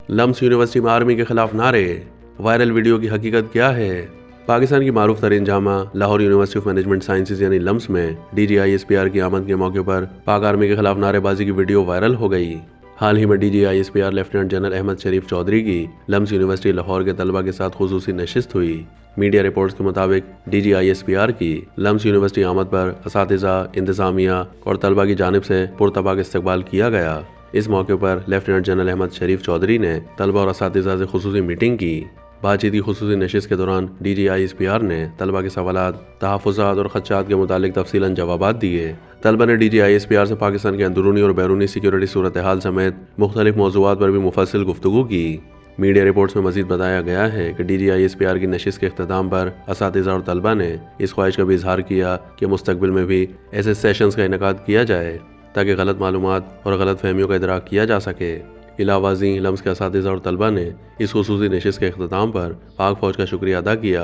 Lumps university में army के खिलाफ नारे, वायरल वीडियो की हकीकत क्या है। पाकिस्तान की मारूफ तरीन Jama Lahore university of management sciences यानी लम्स में DGISPR की आमद के मौके पर पाक आर्मी के खिलाफ नारेबाजी की वीडियो वायरल हो गई। हाल ही में DGISPR लेफ्टिनेंट जनरल अहमद शरीफ चौधरी की लम्स यूनिवर्सिटी लाहौर के तलबा के साथ खुसूसी नशिस्त हुई। मीडिया रिपोर्ट्स के मुताबिक DGISPR की लम्स यूनिवर्सिटी आमद पर असातिज़ा, इंतज़ामिया और तलबा की जानिब से पुरतबाक इस्तकबाल किया गया। इस मौके पर लेफ्टिनेंट जनरल अहमद शरीफ चौधरी ने तलबा और असातिज़ा से खुसूसी मीटिंग की। बातचीत की खुसूसी नशिस्त के दौरान DGISPR ने तलबा के सवालात, तहफ़्फ़ुज़ात और ख़दशात के मुतालिक तफसीलन जवाबात दिए। तलबा ने DGISPR से पाकिस्तान के अंदरूनी और बैरूनी सिक्योरिटी सूरत हाल समेत मुख्तलिफ मौज़ूआत पर भी मुफस्सिल गुफ्तगू की। मीडिया रिपोर्ट्स में मज़ीद बताया गया है कि DGISPR की नशिस्त के इख्तिताम पर असातिज़ा और तलबा ने इस ख्वाहिश का भी इजहार किया कि मुस्तक़बिल में भी ऐसे सेशंस का इनेकाद किया जाए ताकि गलत मालूमात और गलत फहमियों का इदराक किया जा सके। इलावाज़ी लम्स के असातिज़ा और तलबा ने इस खुसूसी नशिस्त के इख्तिताम पर पाक फ़ौज का शुक्रिया अदा किया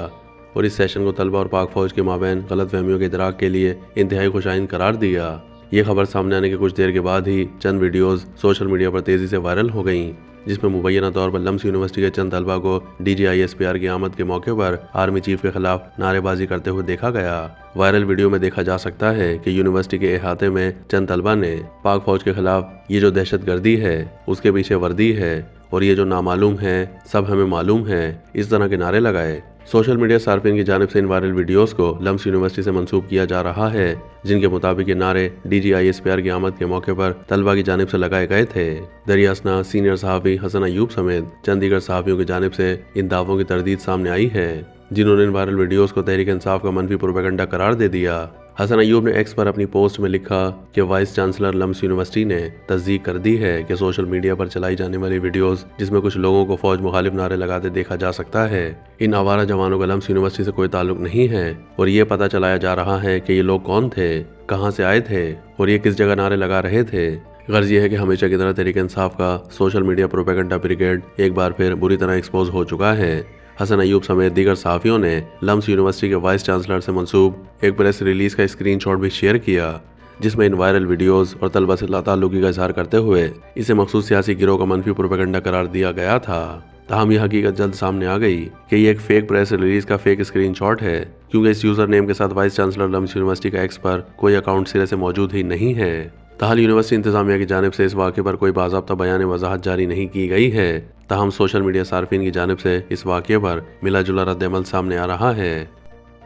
और इस सेशन को तलबा और पाक फ़ौज के माबैन गलत फहमियों के इदराक के लिए इंतहाई खुशाइन करार दिया। ये खबर सामने आने के कुछ देर के बाद ही चंद वीडियोज़ सोशल मीडिया पर तेज़ी से वायरल हो गईं, जिसमें मुबैना तौर पर लम्स यूनिवर्सिटी के चंद तलबा को DGISPR की आमद के मौके पर आर्मी चीफ के खिलाफ नारेबाजी करते हुए देखा गया। वायरल वीडियो में देखा जा सकता है कि यूनिवर्सिटी के अहाते में चंद तलबा ने पाक फौज के खिलाफ ये जो दहशतगर्दी है उसके पीछे वर्दी है और ये जो नामालूम है सब हमें मालूम है, इस तरह के नारे लगाए। सोशल मीडिया सार्फिन की जानिब से इन वायरल वीडियोस को लम्स यूनिवर्सिटी से मंसूब किया जा रहा है, जिनके मुताबिक ये नारे DGISPR की आमद के मौके पर तलबा की जानिब से लगाए गए थे। दरियासना सीनियर सहाफ़ी हसन अयूब समेत चंद दीगर सहाफ़ियों की जानिब से इन दावों की तरदीद सामने आई है, जिन्होंने इन वायरल वीडियोस को तहरीक इंसाफ का मनफी प्रोपेगेंडा करार दे दिया। हसन अयूब ने एक्स पर अपनी पोस्ट में लिखा कि वाइस चांसलर लम्स यूनिवर्सिटी ने तस्दीक कर दी है कि सोशल मीडिया पर चलाई जाने वाली वीडियोस जिसमें कुछ लोगों को फौज मुखालिफ नारे लगाते देखा जा सकता है, इन आवारा जवानों का लम्स यूनिवर्सिटी से कोई ताल्लुक नहीं है और ये पता चलाया जा रहा है कि ये लोग कौन थे, कहाँ से आए थे और ये किस जगह नारे लगा रहे थे। गर्ज ये है कि हमेशा की तरह तहरीक इंसाफ का सोशल मीडिया प्रोपेगेंडा ब्रिगेड एक बार फिर बुरी तरह एक्सपोज हो चुका है। हसन अयूब समेत दीगर सहाफ़ियों ने लम्स यूनिवर्सिटी के वाइस चांसलर से मंसूब एक प्रेस रिलीज़ का स्क्रीनशॉट भी शेयर किया, जिसमें इन वायरल वीडियोस और तलबा से ताल्लुकी का इजहार करते हुए इसे मखसूस सियासी गिरोह का मनफी प्रोपेगेंडा करार दिया गया था। ताहम यह हकीकत जल्द सामने आ गई कि ये एक फेक प्रेस रिलीज़ का फेक स्क्रीनशॉट है, क्योंकि इस यूज़र नेम के साथ वाइस चांसलर लम्स यूनिवर्सिटी का एक्स पर कोई अकाउंट सिरे से मौजूद ही नहीं है। ताहल यूनिवर्सिटी इंतजामिया की जानिब से इस वाक़े पर कोई बाज़ाब्ता बयान वजाहत जारी नहीं की गई है। ताहम सोशल मीडिया सार्फिन की जानिब से इस वाक़े पर मिला जुला रद्द अमल सामने आ रहा है।